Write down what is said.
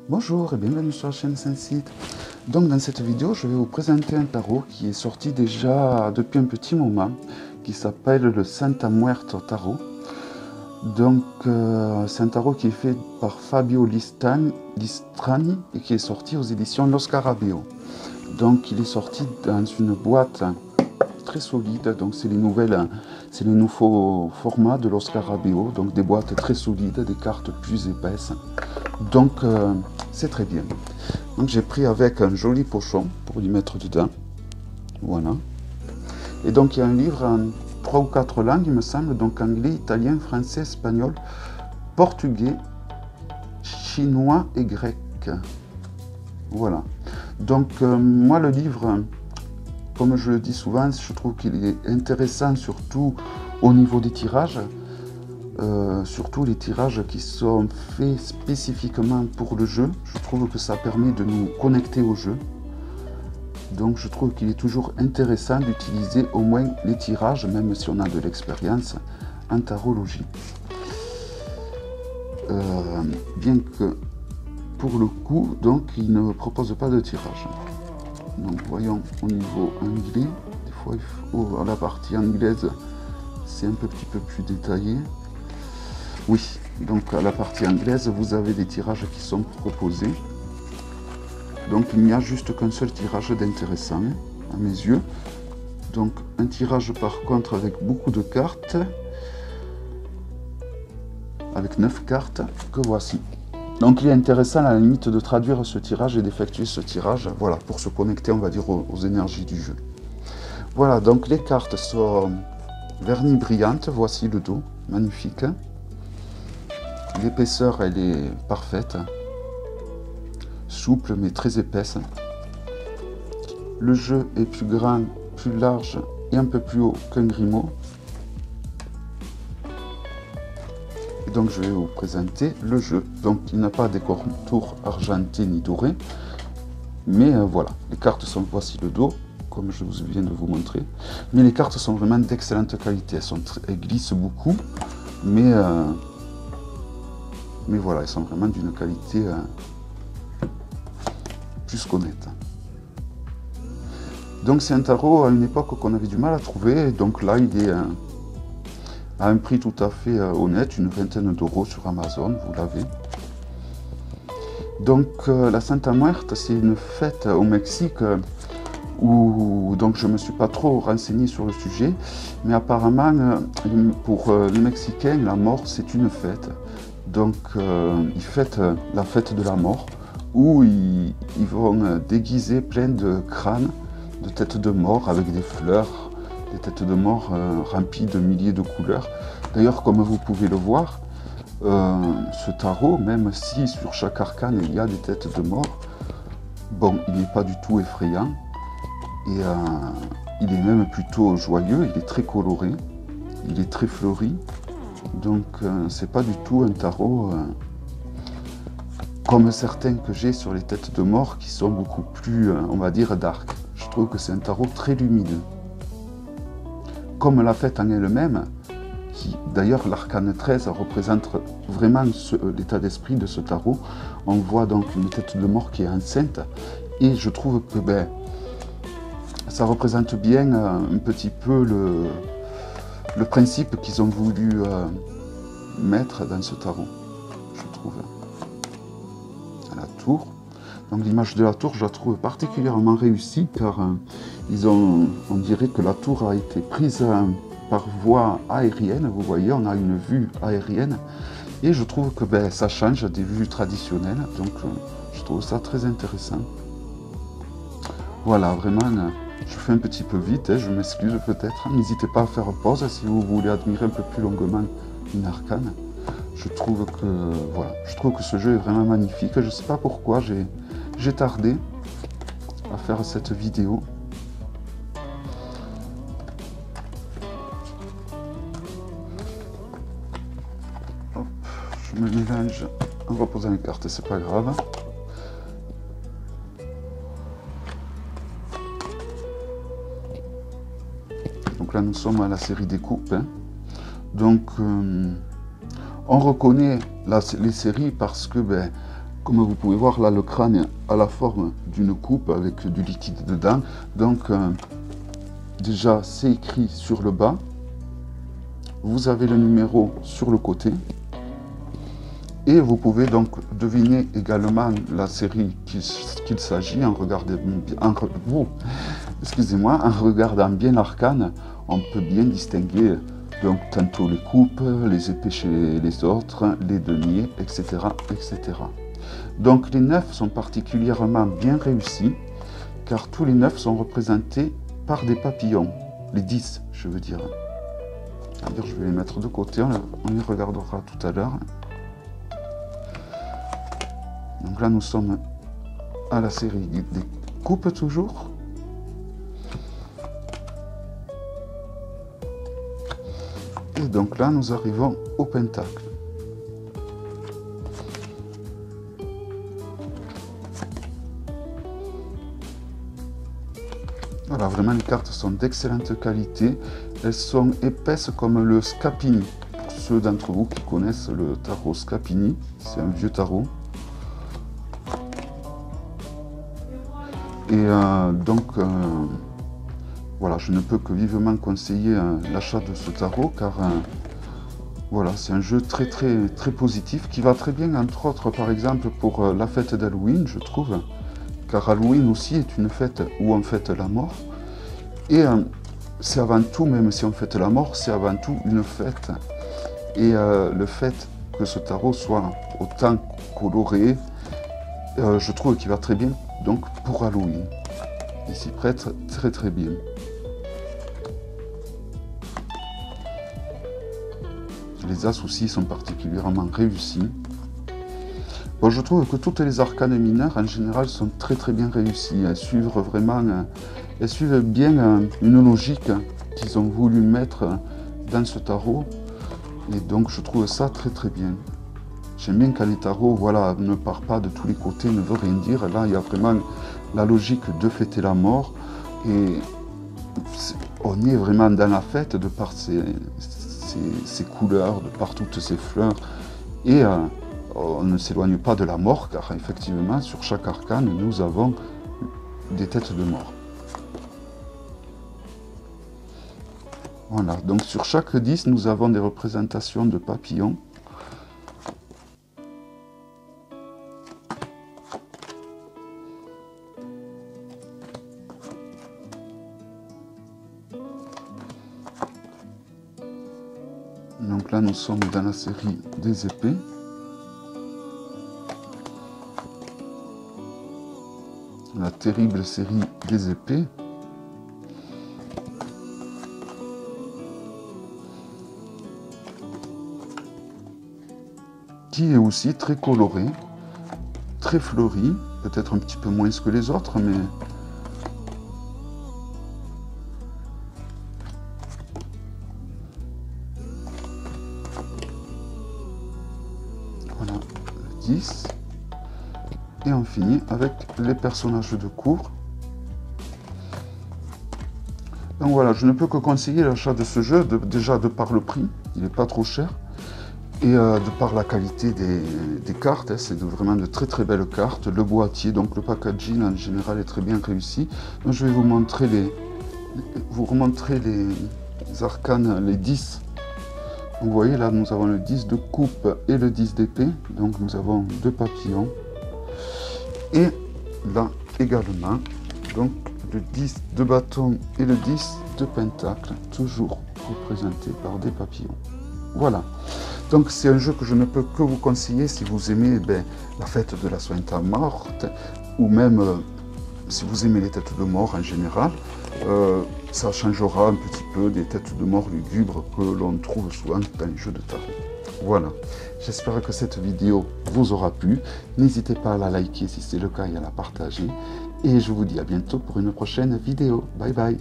Bonjour et bienvenue sur la chaîne Sensite. Donc dans cette vidéo, je vais vous présenter un tarot qui est sorti déjà depuis un petit moment, qui s'appelle le Santa Muerte Tarot. Donc c'est un tarot qui est fait par Fabio Listrani et qui est sorti aux éditions Lo Scarabeo. Donc il est sorti dans une boîte très solide, donc c'est le nouveau format de Lo Scarabeo, donc des boîtes très solides, des cartes plus épaisses. Donc c'est très bien. Donc j'ai pris avec un joli pochon pour y mettre dedans. Voilà. Et donc il y a un livre en 3 ou 4 langues, il me semble, donc anglais, italien, français, espagnol, portugais, chinois et grec. Voilà. Donc moi le livre, comme je le dis souvent, je trouve qu'il est intéressant surtout au niveau des tirages. Surtout les tirages qui sont faits spécifiquement pour le jeu. Je trouve que ça permet de nous connecter au jeu. Donc je trouve qu'il est toujours intéressant d'utiliser au moins les tirages, même si on a de l'expérience en tarologie. Bien que pour le coup, donc il ne me propose pas de tirage. Donc voyons au niveau anglais. Des fois, il faut, la partie anglaise, c'est un petit peu plus détaillé. Oui, donc à la partie anglaise, vous avez des tirages qui sont proposés. Donc il n'y a juste qu'un seul tirage d'intéressant, à mes yeux. Donc un tirage par contre avec beaucoup de cartes, avec 9 cartes, que voici. Donc il est intéressant à la limite de traduire ce tirage et d'effectuer ce tirage, voilà, pour se connecter, on va dire, aux énergies du jeu. Voilà, donc les cartes sont vernis brillantes, voici le dos, magnifique. L'épaisseur, elle est parfaite, souple mais très épaisse. Le jeu est plus grand, plus large et un peu plus haut qu'un Grimaud. Et donc je vais vous présenter le jeu. Donc il n'a pas des contours argentés ni dorés, mais voilà, les cartes sont, voici le dos, comme je viens de vous montrer. Mais les cartes sont vraiment d'excellente qualité, elles glissent beaucoup, mais voilà, elles sont vraiment d'une qualité plus qu'honnête. Donc c'est un tarot à une époque qu'on avait du mal à trouver, donc là il est à un prix tout à fait honnête, une vingtaine d'euros sur Amazon, vous l'avez. Donc la Santa Muerte, c'est une fête au Mexique où donc je ne me suis pas trop renseigné sur le sujet, mais apparemment pour les Mexicains, la mort c'est une fête. Donc ils fêtent la fête de la mort, où ils vont déguiser plein de crânes, de têtes de mort avec des fleurs, des têtes de mort remplies de milliers de couleurs. D'ailleurs, comme vous pouvez le voir, ce tarot, même si sur chaque arcane il y a des têtes de mort, bon, il n'est pas du tout effrayant, et il est même plutôt joyeux, il est très coloré, il est très fleuri. Donc c'est pas du tout un tarot comme certains que j'ai sur les têtes de mort qui sont beaucoup plus, on va dire, dark. Je trouve que c'est un tarot très lumineux. Comme la fête en elle-même, qui d'ailleurs l'arcane 13 représente vraiment l'état d'esprit de ce tarot. On voit donc une tête de mort qui est enceinte et je trouve que ça représente bien un petit peu le principe qu'ils ont voulu mettre dans ce tarot, je trouve. À la tour. Donc l'image de la tour, je la trouve particulièrement réussie car on dirait que la tour a été prise par voie aérienne. Vous voyez, on a une vue aérienne et je trouve que ça change des vues traditionnelles. Donc je trouve ça très intéressant. Voilà, vraiment, je fais un petit peu vite, je m'excuse peut-être. N'hésitez pas à faire pause si vous voulez admirer un peu plus longuement une arcane. Je trouve que voilà, je trouve que ce jeu est vraiment magnifique. Je ne sais pas pourquoi j'ai tardé à faire cette vidéo. Hop, je me mélange en reposant les cartes, c'est pas grave. Donc là nous sommes à la série des coupes. Donc on reconnaît les séries parce que Comme vous pouvez voir là, le crâne a la forme d'une coupe avec du liquide dedans. Donc déjà c'est écrit sur le bas. Vous avez le numéro sur le côté. Et vous pouvez donc deviner également la série qu'il s'agit en regardant en regardant bien l'arcane. On peut bien distinguer donc tantôt les coupes, les épées chez les autres, les deniers, etc., etc. Donc les 9 sont particulièrement bien réussis, car tous les 9 sont représentés par des papillons. Les 10, je veux dire. C'est-à-dire, je vais les mettre de côté, on les regardera tout à l'heure. Donc là, nous sommes à la série des coupes toujours. Et donc là, nous arrivons au pentacle. Voilà, vraiment les cartes sont d'excellente qualité. Elles sont épaisses comme le Scapini. Pour ceux d'entre vous qui connaissent le tarot Scapini, c'est un vieux tarot. Et voilà, je ne peux que vivement conseiller l'achat de ce tarot, car voilà, c'est un jeu très positif qui va très bien, entre autres, par exemple, pour la fête d'Halloween, je trouve. Car Halloween aussi est une fête où on fête la mort. Et c'est avant tout, même si on fête la mort, c'est avant tout une fête. Et le fait que ce tarot soit autant coloré, je trouve qu'il va très bien donc pour Halloween. Il s'y prête très bien. Les as aussi sont particulièrement réussis. Bon, je trouve que toutes les arcanes mineures en général sont très bien réussies. Elles suivent vraiment, elles suivent bien une logique qu'ils ont voulu mettre dans ce tarot. Et donc je trouve ça très bien. J'aime bien quand les tarots, voilà, ne part pas de tous les côtés, ne veut rien dire. Là, il y a vraiment la logique de fêter la mort. Et on est vraiment dans la fête de par ces couleurs, de par toutes ces fleurs. Et on ne s'éloigne pas de la mort, car effectivement, sur chaque arcane, nous avons des têtes de mort. Voilà, donc sur chaque 10, nous avons des représentations de papillons. Donc là, nous sommes dans la série des épées. La terrible série des épées. Qui est aussi très colorée, très fleurie, peut-être un petit peu moins que les autres, mais voilà, le 10. Et on finit avec les personnages de cour. Donc voilà, je ne peux que conseiller l'achat de ce jeu, déjà de par le prix, il n'est pas trop cher. Et de par la qualité des cartes, hein, c'est vraiment de très belles cartes. Le boîtier, donc le packaging en général est très bien réussi. Donc, je vais vous montrer les arcanes, les 10. Vous voyez là, nous avons le 10 de coupe et le 10 d'épée. Donc nous avons 2 papillons. Et là également, donc le 10 de bâton et le 10 de pentacle, toujours représentés par des papillons. Voilà. Donc c'est un jeu que je ne peux que vous conseiller si vous aimez la fête de la Sainte Morte, ou même si vous aimez les têtes de mort en général. Ça changera un petit peu des têtes de mort lugubres que l'on trouve souvent dans les jeux de tarot. Voilà, j'espère que cette vidéo vous aura plu. N'hésitez pas à la liker si c'est le cas et à la partager. Et je vous dis à bientôt pour une prochaine vidéo. Bye bye.